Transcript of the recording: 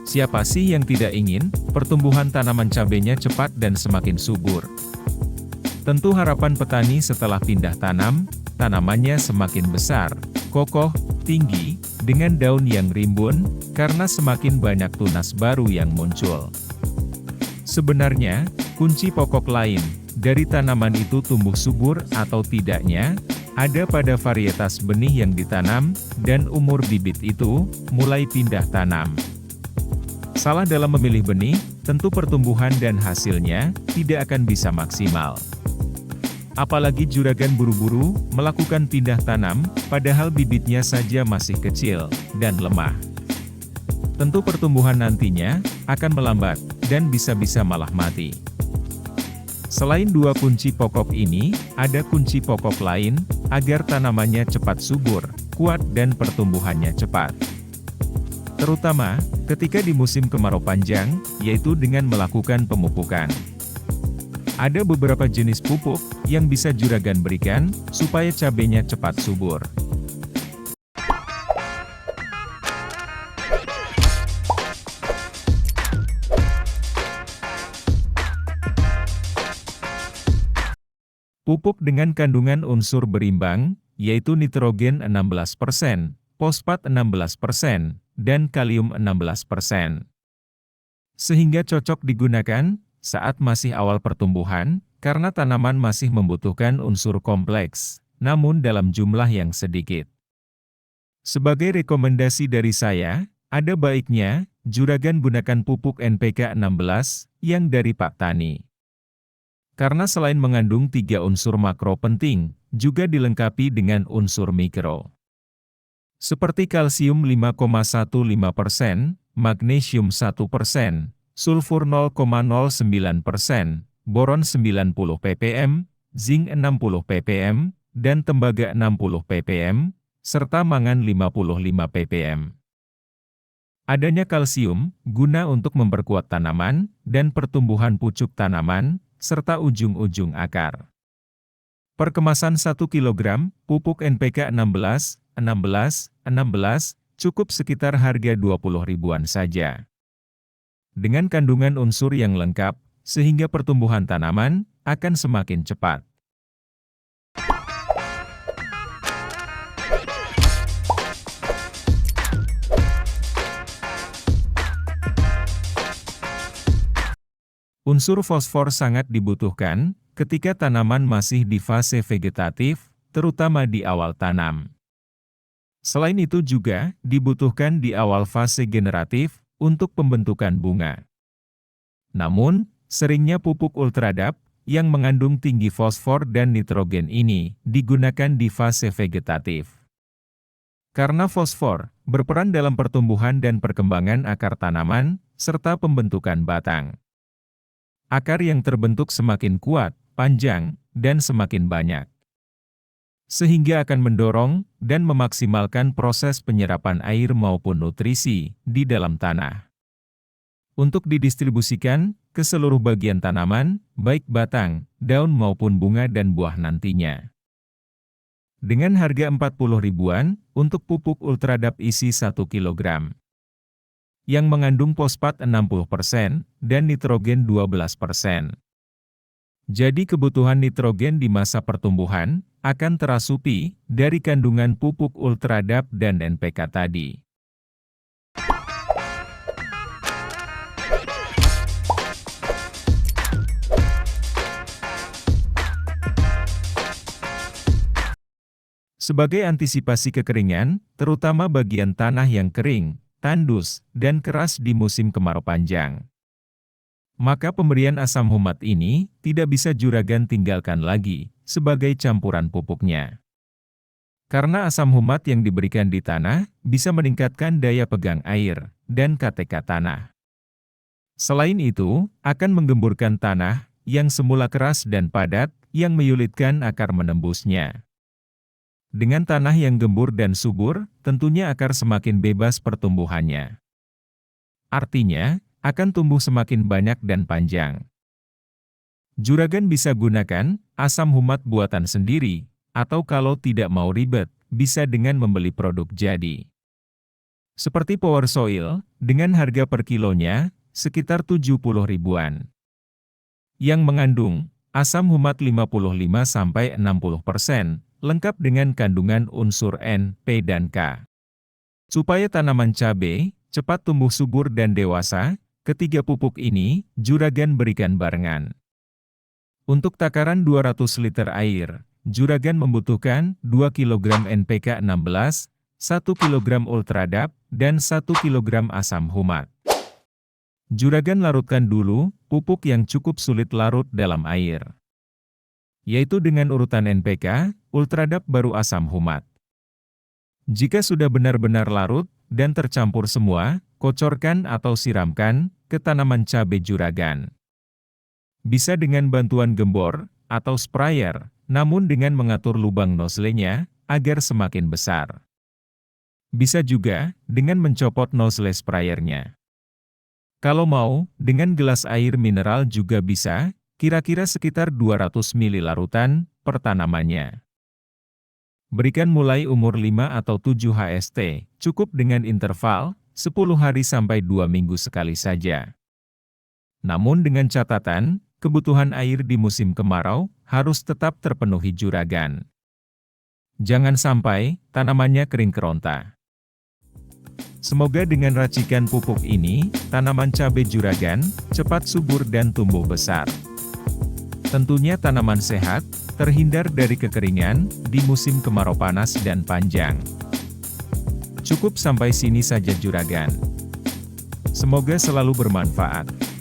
Siapa sih yang tidak ingin pertumbuhan tanaman cabenya cepat dan semakin subur? Tentu harapan petani setelah pindah tanam, tanamannya semakin besar, kokoh, tinggi, dengan daun yang rimbun, karena semakin banyak tunas baru yang muncul. Sebenarnya, kunci pokok lain dari tanaman itu tumbuh subur atau tidaknya, ada pada varietas benih yang ditanam, dan umur bibit itu mulai pindah tanam. Salah dalam memilih benih, tentu pertumbuhan dan hasilnya tidak akan bisa maksimal. Apalagi juragan buru-buru melakukan pindah tanam, padahal bibitnya saja masih kecil dan lemah. Tentu pertumbuhan nantinya akan melambat dan bisa-bisa malah mati. Selain dua kunci pokok ini, ada kunci pokok lain agar tanamannya cepat subur, kuat dan pertumbuhannya cepat. Terutama ketika di musim kemarau panjang, yaitu dengan melakukan pemupukan. Ada beberapa jenis pupuk yang bisa juragan berikan supaya cabenya cepat subur. Pupuk dengan kandungan unsur berimbang, yaitu nitrogen 16%, fosfat 16%, dan kalium 16%. Sehingga cocok digunakan saat masih awal pertumbuhan, karena tanaman masih membutuhkan unsur kompleks, namun dalam jumlah yang sedikit. Sebagai rekomendasi dari saya, ada baiknya juragan gunakan pupuk NPK 16 yang dari Pak Tani. Karena selain mengandung 3 unsur makro penting, juga dilengkapi dengan unsur mikro. Seperti kalsium 5,15%, magnesium 1%, sulfur 0,09%, boron 90 ppm, zinc 60 ppm, dan tembaga 60 ppm, serta mangan 55 ppm. Adanya kalsium, guna untuk memperkuat tanaman, dan pertumbuhan pucuk tanaman, serta ujung-ujung akar. Per kemasan 1 kg, pupuk NPK 16 cukup sekitar harga 20 ribuan saja. Dengan kandungan unsur yang lengkap, sehingga pertumbuhan tanaman akan semakin cepat. Unsur fosfor sangat dibutuhkan ketika tanaman masih di fase vegetatif, terutama di awal tanam. Selain itu juga dibutuhkan di awal fase generatif untuk pembentukan bunga. Namun, seringnya pupuk ultradap yang mengandung tinggi fosfor dan nitrogen ini digunakan di fase vegetatif. Karena fosfor berperan dalam pertumbuhan dan perkembangan akar tanaman serta pembentukan batang. Akar yang terbentuk semakin kuat, panjang, dan semakin banyak. Sehingga akan mendorong dan memaksimalkan proses penyerapan air maupun nutrisi di dalam tanah. Untuk didistribusikan ke seluruh bagian tanaman, baik batang, daun maupun bunga dan buah nantinya. Dengan harga 40 ribuan untuk pupuk ultradap isi 1 kg. Yang mengandung fosfat 60% dan nitrogen 12%. Jadi kebutuhan nitrogen di masa pertumbuhan akan terasupi dari kandungan pupuk ultradap dan NPK tadi. Sebagai antisipasi kekeringan, terutama bagian tanah yang kering, tandus, dan keras di musim kemarau panjang. Maka pemberian asam humat ini tidak bisa juragan tinggalkan lagi sebagai campuran pupuknya. Karena asam humat yang diberikan di tanah bisa meningkatkan daya pegang air dan KTK tanah. Selain itu, akan menggemburkan tanah yang semula keras dan padat yang menyulitkan akar menembusnya. Dengan tanah yang gembur dan subur, tentunya akar semakin bebas pertumbuhannya. Artinya, akan tumbuh semakin banyak dan panjang. Juragan bisa gunakan asam humat buatan sendiri, atau kalau tidak mau ribet, bisa dengan membeli produk jadi. seperti Power Soil, dengan harga per kilonya sekitar 70 ribuan. Yang mengandung asam humat 55–60%, lengkap dengan kandungan unsur N, P dan K. Supaya tanaman cabai cepat tumbuh subur dan dewasa, ketiga pupuk ini Juragan berikan barengan. Untuk takaran 200 liter air, Juragan membutuhkan 2 kg NPK 16, 1 kg Ultradap, dan 1 kg asam humat. Juragan larutkan dulu pupuk yang cukup sulit larut dalam air, yaitu dengan urutan NPK, Ultradap baru asam humat. Jika sudah benar-benar larut dan tercampur semua, kocorkan atau siramkan ke tanaman cabai Juragan. Bisa dengan bantuan gembor atau sprayer, namun dengan mengatur lubang nozzle-nya agar semakin besar. Bisa juga dengan mencopot nozzle sprayernya. Kalau mau, dengan gelas air mineral juga bisa, kira-kira sekitar 200 ml larutan per tanamannya. Berikan mulai umur 5 atau 7 HST, cukup dengan interval 10 hari sampai 2 minggu sekali saja. Namun dengan catatan, kebutuhan air di musim kemarau harus tetap terpenuhi Juragan. Jangan sampai tanamannya kering keronta. Semoga dengan racikan pupuk ini, tanaman cabai Juragan cepat subur dan tumbuh besar. Tentunya tanaman sehat, terhindar dari kekeringan di musim kemarau panas dan panjang. Cukup sampai sini saja Juragan. Semoga selalu bermanfaat.